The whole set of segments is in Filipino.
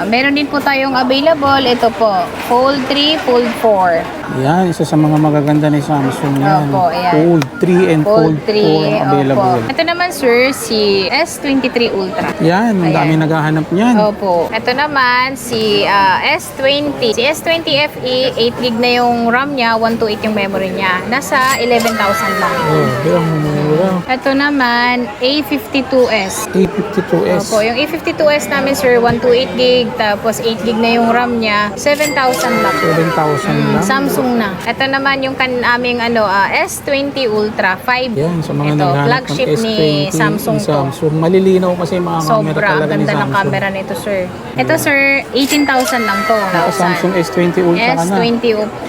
Meron din po tayong available. Ito po, Fold 3, Fold 4. Yan, isa sa mga magaganda ni Samsung yan. Opo, ayan. Fold 3 and Fold 4 ang available. Opo. Ito naman sir, si S23 Ultra. Yan, ang dami naghahanap niyan. Opo. Ito naman si S20. Si S20 FE, 8GB na yung RAM niya, 128 yung memory niya. Nasa 11,000 lang. Oh, yung mura. Ito naman, A52s. A52s. Opo, yung A52s namin sir, 128GB, tapos 8GB na yung RAM niya, 7,000 lang. 7,000 lang. Samsung na. Ito naman yung aming S20 Ultra 5. Yan, sa mga Ito, naghahanap flagship ng S20 ni Samsung to. Samsung. Malilinaw kasi yung mga camera Sobra, ang talaga ni ganda ng Samsung. camera nito sir. Ito sir, 18,000 lang to. Ito, Samsung S20 Ultra ka na. S20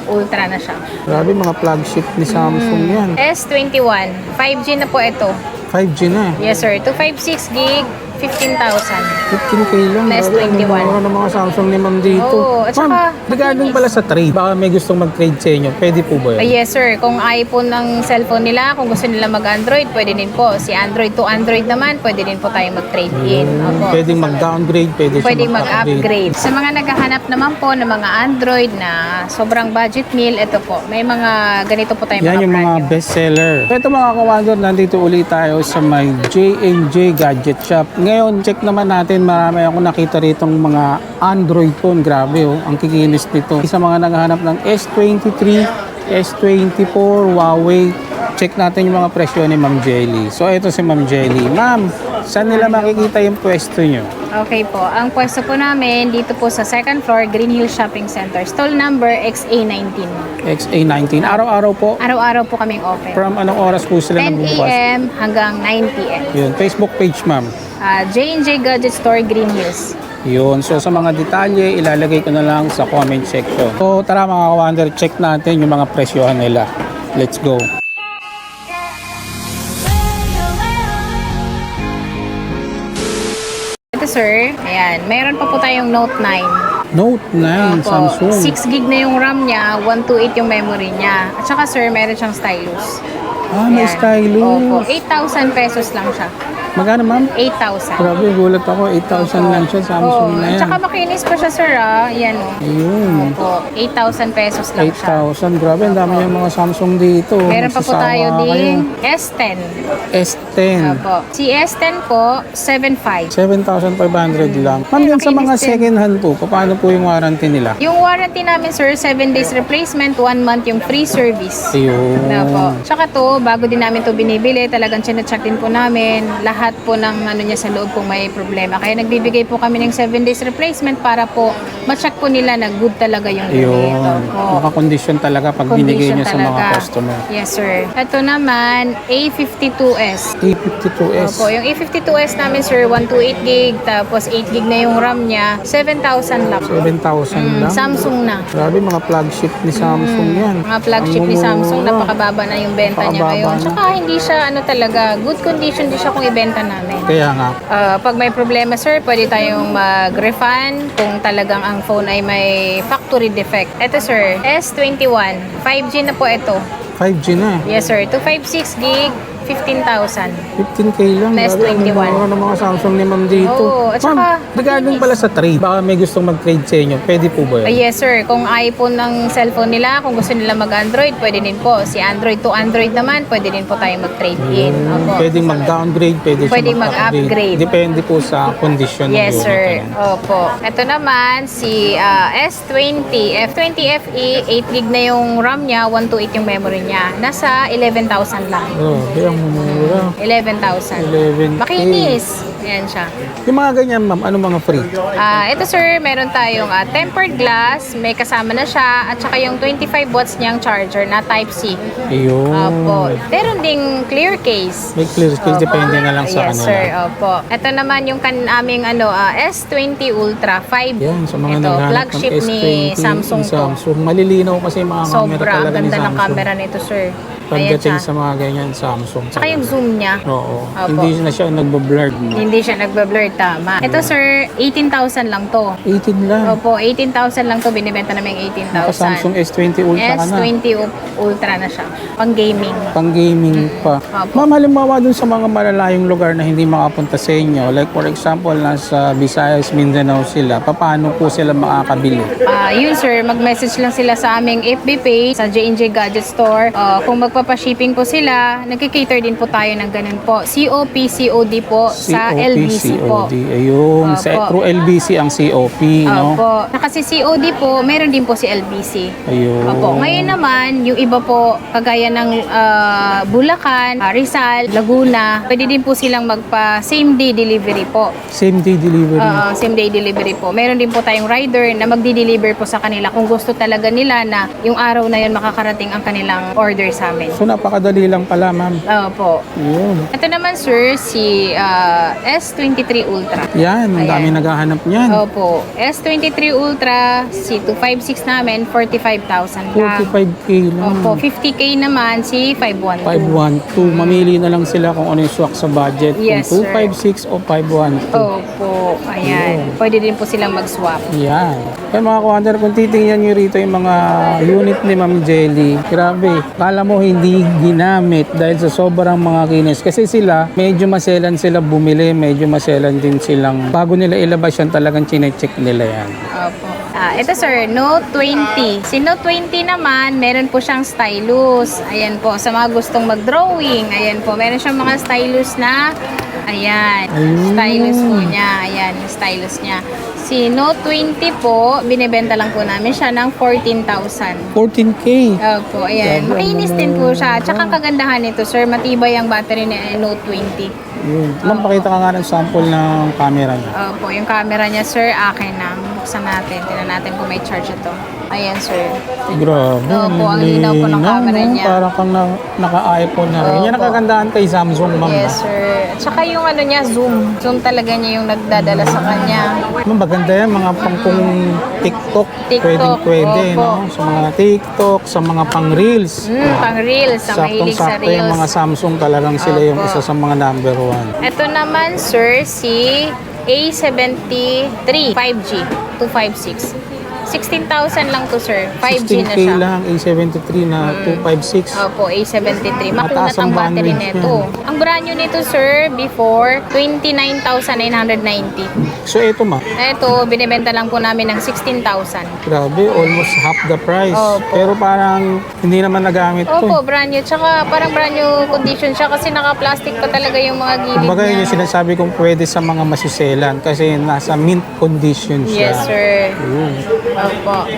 Ultra na siya. Grabe, mga flagship ni Samsung yan. S21, 5G na po ito. 5G na. Yes sir, 256GB, 15,000. 15K lang. Less Grabe, 21. ang mura ng mga Samsung ni Ma'am dito. Oo, at saka, Ma'am, regarding pala sa trade, baka may gustong mag-trade sa inyo. Pwede po ba yun? Yes sir, kung iPhone ng cellphone nila, kung gusto nila mag-Android, pwede din po. Si Android to Android naman, pwede din po tayo mag-trade in. Opo. Pwedeng mag-downgrade, pwede Pwedeng mag-upgrade. mag-upgrade. Sa mga naghahanap naman po ng mga Android na sobrang budget meal, ito po, may mga ganito po tayo Yan mga yung mga brand new. bestseller. Ito mga kawander, nandito ulit tayo sa may J&J Gadget Shop. Ngayon, check naman natin, marami ako nakita ritong mga Android phone. Grabe oh, ang kikinis nito. Sa mga naghahanap ng S23, S24, Huawei, check natin yung mga presyo ni Ma'am Jelly. So ito si Ma'am Jelly. Ma'am, saan nila makikita yung pwesto nyo? Okay po, ang pwesto po namin dito po sa second floor, Green Hill Shopping Center. Stall number XA19. XA19. Araw-araw po. Araw-araw po kaming open. From anong oras po sila 10 nagbubukas? a.m. hanggang 9 p.m. Yun, Facebook page ma'am. J&J Gadget Store, Green Hills. Yun. So sa mga detalye, ilalagay ko na lang sa comment section. So tara mga ka-wonder, check natin yung mga presyohan nila. Let's go. Ito sir, ayan, meron pa po tayong Note 9. Note 9 Opo, Samsung. 6GB na yung RAM niya, 128 yung memory niya. At saka sir, meron siyang stylus. Ah, may Ayan. stylus. Opo, 8,000 pesos lang siya. Magkano ma'am? 8,000. Grabe, gulat ako. 8,000 lang siya. Samsung na yan. Tsaka makinis pa siya sir Yan o. Ayun. Opo, 8,000 pesos lang siya. 8,000. Grabe, ang dami yung mga Samsung dito. Meron pa po Magsasawa tayo kayo. ding S10. S10. Opo. Si S10 po, 7,500. 7,500 lang. Ma'am, yan sa mga makinis din. second hand po, paano po yung warranty nila? Yung warranty namin sir, 7 days replacement, 1 month yung free service. Ayun. Na po. Tsaka to, bago din namin to binibili, talagang chine-check din po namin lahat po ng ano niya sa loob kung may problema. Kaya nagbibigay po kami ng 7 days replacement para po ma-check po nila na good talaga yung unit. Ayun. Opo. Makakondisyon talaga pag binigay Condition nyo sa mga talaga. customer. Yes sir. Ito naman, A52s. A52s. Opo, yung A52s namin sir, 128GB, tapos 8GB na yung RAM niya, 7,000 lang. 7,000 lang. Samsung na. Grabe, mga flagship ni Samsung yan. Mga flagship ni Ang Samsung, mura. napakababa na yung benta niya Napakababa ngayon. na. Tsaka hindi siya talaga, good condition din siya kung ibenta namin. Kaya nga. Pag may problema sir, pwede tayong mag-refund kung talagang ang phone ay may factory defect. Ito sir, S21, 5G na po ito. 5G na. Yes sir, 256GB, 15,000. 15K lang. Less Grabe, ang 21. mura ng mga Samsung ni Ma'am dito. Oo, at saka, Ma'am, regarding pala sa trade, baka may gustong mag-trade sa inyo. Pwede po ba yun? Yes sir, kung iPhone ng cellphone nila, kung gusto nila mag-Android, pwede din po. Si Android to Android naman, pwede din po tayo mag-trade in. Opo. Pwedeng mag-downgrade, pwede Pwedeng mag-upgrade. Depende po sa kondisyon ng Yes unit. sir, ano. opo. Ito naman, si S20, F20 FE, 8GB na yung RAM niya, 128 yung memory niya. Nasa 11,000 lang. Grabe, ang mura. 11,000. 11K. Makinis. Ayan siya. Yung mga ganyan, ma'am, ano mga free? Ito sir, meron tayong tempered glass, may kasama na siya, at saka yung 25 watts niyang charger na Type-C. Ayun. Opo. Meron ding clear case. May clear skills, Opo. depende na lang sa Yes kanila. sir, opo. Ito naman yung aming S20 Ultra 5. Yan, sa mga Ito, naghanap ng flagship S20, ni Samsung to. Samsung. Malilinaw kasi yung mga camera Sobra, ang talaga ni ganda ng Samsung. camera nito sir. Ayan Pagdating siya. sa mga ganyan, Samsung. Tsaka yung zoom niya. Oo. Opo. Hindi na siya nagbo-blurred. Hindi Hindi siya nagbe-blur, tama. Ito sir, 18,000 lang to. 18 lang. Opo, 18,000 lang to. Binibenta namin Naka Samsung 18,000. S20 Ultra ka na. S20 Ultra na siya. Pang gaming. Pang gaming pa. Opo. Ma'am, halimbawa dun sa mga malalayong lugar na hindi makapunta sa inyo, like for example, nasa Visayas, Mindanao sila, paano po sila makakabili? Yun sir, mag-message lang sila sa aming FB page, sa J&J Gadget Store. Kung magpapa-shipping po sila, nagkikater din po tayo ng ganun po. COP, COD po sa LBC po. COD. Ayun, sa Opo. through LBC ang COP, no? Opo. Kasi COD po, meron din po si LBC. Ayun. Opo. Ngayon naman, yung iba po, kagaya ng Bulacan, Rizal, Laguna, pwede din po silang magpa same day delivery po. Same day delivery. Same day delivery po. Meron din po tayong rider na magdi-deliver po sa kanila kung gusto talaga nila na yung araw na yun makakarating ang kanilang order sa amin. So napakadali lang pala, ma'am. Opo. Ayun. Ito naman sir, si S23 Ultra. Yan, ang dami Ayan. naghahanap niyan. Opo. S23 Ultra, si 256 namin, 45,000 lang. 45K lang. Opo. 50K naman, si 512. 512. Mamili na lang sila kung ano yung swak sa budget. Yes, kung sir. 256 o 512. Opo. Ayan. Pwede din po silang mag-swap. Yan. Kaya mga kuwander, kung titingnan nyo rito yung mga unit ni Ma'am Jelly, grabe, kala mo hindi ginamit dahil sa sobrang mga kinis. Kasi sila, medyo maselan sila bumili, medyo maselan din silang, bago nila ilabas yan, talagang chinecheck nila yan. Opo. Ito sir, Note 20. Si Note 20 naman, meron po siyang stylus. Ayan po, sa mga gustong mag-drawing. Ayan po, meron siyang mga stylus na, ayan, Ayun. stylus po niya. Ayan, yung stylus niya. Si Note 20 po, binibenta lang po namin siya ng 14,000. 14K. Opo, ayan. Grabe, Makinis ano din po naman. siya. Tsaka ang kagandahan nito, sir, matibay ang battery ni Note 20. Yun. Ma'am, pakita ka nga ng sample ng camera niya. Opo, yung camera niya, sir, akin na. Buksan natin. Tingnan natin kung may charge ito. Ayan, sir. Grabe. Opo, ang linaw po ng camera niya. Parang kang naka-iPhone na rin. Yan ang Opo. kagandahan kay Samsung, ma'am. Yes, sir. Tsaka yung ano niya, zoom. Zoom talaga niya yung nagdadala sa kanya. Ma'am, maganda yan. Mga pang TikTok. TikTok, Pwede, opo. no? Sa mga TikTok, sa mga pang-reels. Pang reels. Ang mahilig sa Saktong-sakto yung reels. mga Samsung talagang sila yung Opo. isa sa mga number one. Ito naman, sir, si A73 5G 256. 16,000 lang to, sir. 5G na 16K siya. lang, A73 na 256. Opo, A73. Makunat Mataas ang ang battery bandwidth nito. Ang brand new nito, sir, before, 29,990. So, ito ma. Ito, binibenta lang po namin ng 16,000. Grabe, almost half the price. Opo. Pero parang hindi naman nagamit to. Opo, brand new. Tsaka parang brand new condition siya kasi naka-plastic pa talaga yung mga gilid Kumbaga yun niya. yung sinasabi kong pwede sa mga masuselan kasi nasa mint condition siya. Yes, sir. Yun. Opo.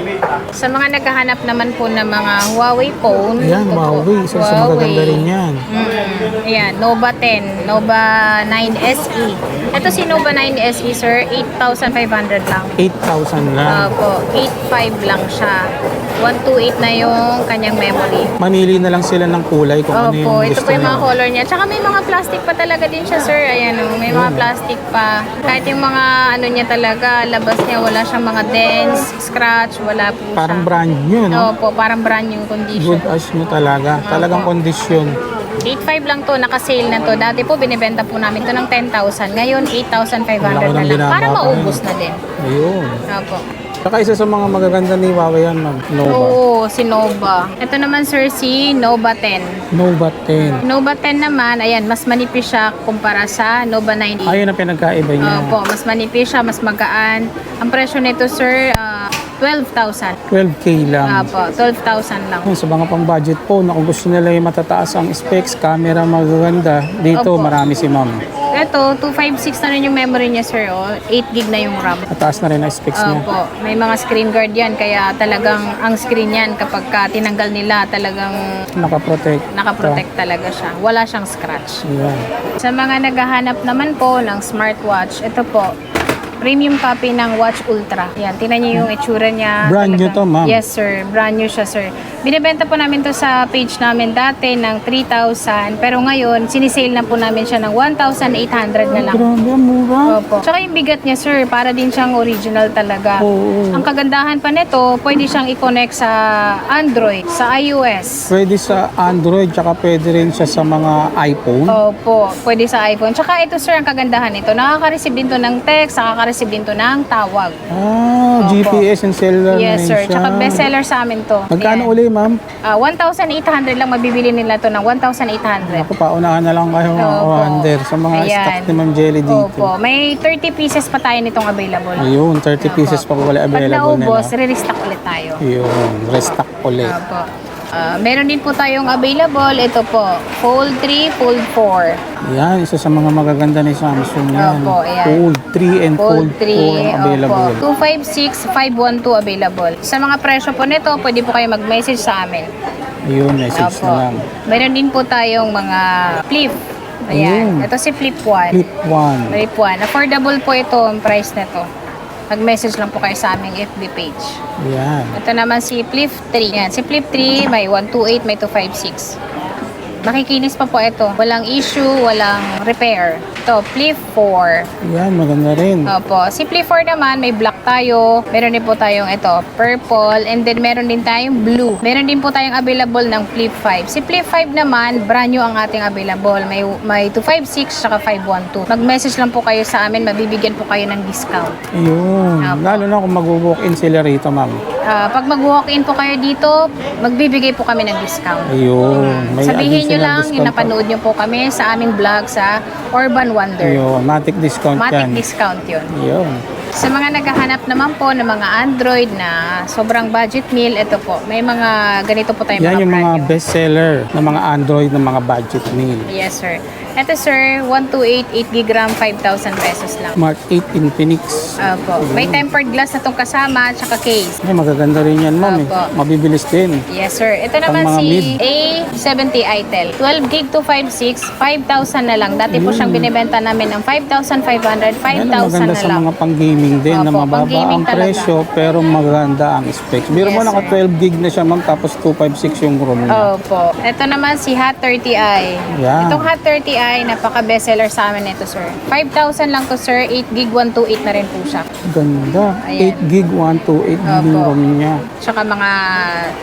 Sa mga naghahanap naman po ng mga Huawei phone. Ayan, ito po, Huawei. Isa sa magaganda rin yan. Ayan, Nova 10, Nova 9 SE. Ito si Nova 9 SE, sir, 8,500 lang. 8,000 lang. Opo, 8,500 lang siya. 128 na yung kanyang memory. Mamili na lang sila ng kulay kung ano yung Opo, ito gusto po yung mga nila. color niya. Tsaka may mga plastic pa talaga din siya, sir. Ayan, oh, may mga plastic pa. Kahit yung mga ano niya talaga, labas niya, wala siyang mga dents, scratch, wala po siya. Parang brand new, no? Opo, parang brand new condition. Good as new talaga. Talagang kondisyon. 8,500 lang to, naka-sale na to. Dati po, binibenta po namin to ng 10,000. Ngayon, 8,500 na lang. Para maubos na din. Ayun. Opo. Saka isa sa mga magaganda ni Huawei yan, ma'am. Nova. Oo, si Nova. Ito naman, sir, si Nova 10. Nova 10. Nova 10 naman, ayan, mas manipis siya kumpara sa Nova 9E. Ayun ang pinagkaiba niya. Opo, mas manipis siya, mas magaan. Ang presyo nito, sir, 12,000. 12K lang. Opo, 12,000 lang. Sa mga pang-budget phone, na kung gusto nila yung matataas ang specs, camera magaganda, dito Opo. marami si ma'am. Ito, 256 na rin yung memory niya, sir. Oh. 8 gig na yung RAM. Mataas na rin ang specs niya. Opo, may mga screen guard yan, kaya talagang ang screen yan, kapag tinanggal nila, talagang Nakaprotect. nakaprotect talaga siya. Wala siyang scratch. Ayan. Sa mga naghahanap naman po ng smartwatch, ito po, Premium copy ng Watch Ultra. Yan, tingnan niyo yung itsura niya. Brand new to, ma'am. Yes, sir. Brand new siya, sir. Binibenta po namin to sa page namin dati ng 3,000. Pero ngayon, sinisale na po namin siya ng 1,800 na lang. Grabe, ang mura. Opo. Tsaka yung bigat niya, sir, para din siyang original talaga. Oo. Ang kagandahan pa nito, pwede siyang i-connect sa Android, sa iOS. Pwede sa Android, tsaka pwede rin siya sa mga iPhone. Opo, pwede sa iPhone. Tsaka ito, sir, ang kagandahan nito, nakaka-receive din to ng text, nakaka-receive din to ng tawag. Ah, Opo. GPS and cellular Yes, na sir. rin siya. Tsaka bestseller sa amin to. Magkano Yan. uli, ma'am? 1,800 lang mabibili nila to ng 1,800. Ako, paunahan na lang kayo mga Opo. kawander sa mga Ayan. stock ni Ma'am Jelly dito. Opo, may 30 pieces pa tayo nitong available. Ayun, 30 pieces pa wala Pag available naubos, nila. re-restock ulit tayo. Yun, restock ulit. Opo. Meron din po tayong available. Ito po, Fold 3, Fold 4. Yan, isa sa mga magaganda ni Samsung yan. Opo, ayan. Fold 3 and Fold 4 ang available. Opo. 256, 512 available. Sa mga presyo po nito, pwede po kayo mag-message sa amin. Ayun, message Opo. na lang. Meron din po tayong mga flip. Ayan. Ayun. Ito si Flip 1. Flip 1. Flip 1. Affordable po ito ang price nito. Mag-message lang po kayo sa aming FB page. Yan. Ito naman si Flip 3. Yan. Si Flip 3 may 128, may 256. Makikinis pa po ito. Walang issue, walang repair. Ito, Flip 4. Yan, maganda rin. Opo. Si Flip 4 naman, may black tayo. Meron din po tayong ito, purple. And then meron din tayong blue. Meron din po tayong available ng Flip 5. Si Flip 5 naman, brand new ang ating available. May 256 saka 512. Mag-message lang po kayo sa amin. Mabibigyan po kayo ng discount. Ayun. Opo. Lalo na kung mag-walk-in sila rito, ma'am. Pag mag-walk-in po kayo dito, magbibigay po kami ng discount. Ayun. May Sabihin nyo additional lang, discount pa. napanood nyo po kami sa aming vlog sa Urban Wonder. Ayun, matic discount Matic yan. discount yun. Ayun. Sa mga naghahanap naman po ng mga Android na sobrang budget meal, ito po, may mga ganito po tayong Yan mga yung brand mga new. best seller ng mga Android ng mga budget meal. Yes, sir. Ito, sir, 128, 8 gig RAM, 5,000 pesos lang. Mark 8 Infinix. Opo. May tempered glass na itong kasama, tsaka case. Ay, magaganda rin yan, ma'am. Eh. Opo. Mabibilis din. Yes, sir. Ito naman mga si mid. A70 itel. 12 gig to 56, 5,000 na lang. Dati po siyang binibenta namin ng 5,500, 5,000 Yan ang maganda na sa lang. mga pang-gaming din na Opo, mababa pang-gaming ang talaga. presyo pero maganda ang specs. Biro mo Yes, naka sir. 12 gig na siya, ma'am, tapos 256 yung ROM niya. Opo. Ito naman si Hot 30i. Yan. Itong Hot 30i, napaka-bestseller sa amin ito, sir. 5,000 lang to, sir. 8 gig, 128 na rin po siya. Ganda. Ayan. 8 gig, 128 gig yung Opo. ROM niya. Tsaka mga,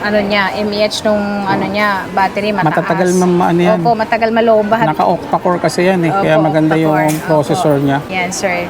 ano niya, mAh nung, ano niya, battery mataas. Matatagal ano yan. Opo, matagal malobat. Naka-octa-core kasi yan eh. Kaya Opo, maganda yung octa-core. processor Opo. niya. Yan, sir.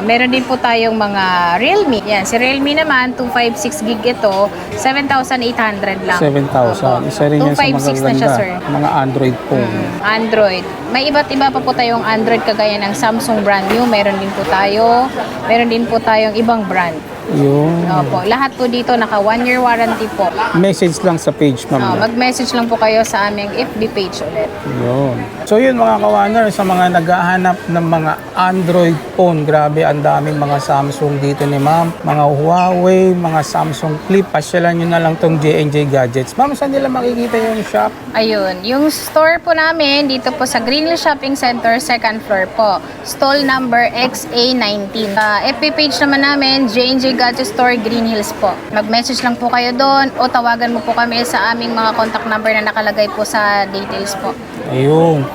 Meron din po tayong mga Realme. Yan, si Realme naman, 256 gig ito, 7,800 lang. 7,000. Isa rin yan sa 256 na siya, magaganda. sir. Mga Android phone. Android. May iba't iba pa po tayong Android kagaya ng Samsung brand new. Meron din po tayo. Meron din po tayong ibang brand. Yun. Opo. Lahat po dito naka 1 year warranty po. Message lang sa page, ma'am. Mag-message lang po kayo sa aming FB page ulit. Yun. So yun mga kawander, sa mga naghahanap ng mga Android phone, grabe ang daming mga Samsung dito ni ma'am. Mga Huawei, mga Samsung Flip. Pasyalan nyo na lang tong J&J Gadgets. Ma'am, saan nila makikita yung shop? Ayun, yung store po namin dito po sa Green Hills Shopping Center, second floor po. Stall number XA19. FB page naman namin, J&J Gadget Store, Green Hills po. Mag-message lang po kayo doon o tawagan mo po kami sa aming mga contact number na nakalagay po sa details po. Ayun.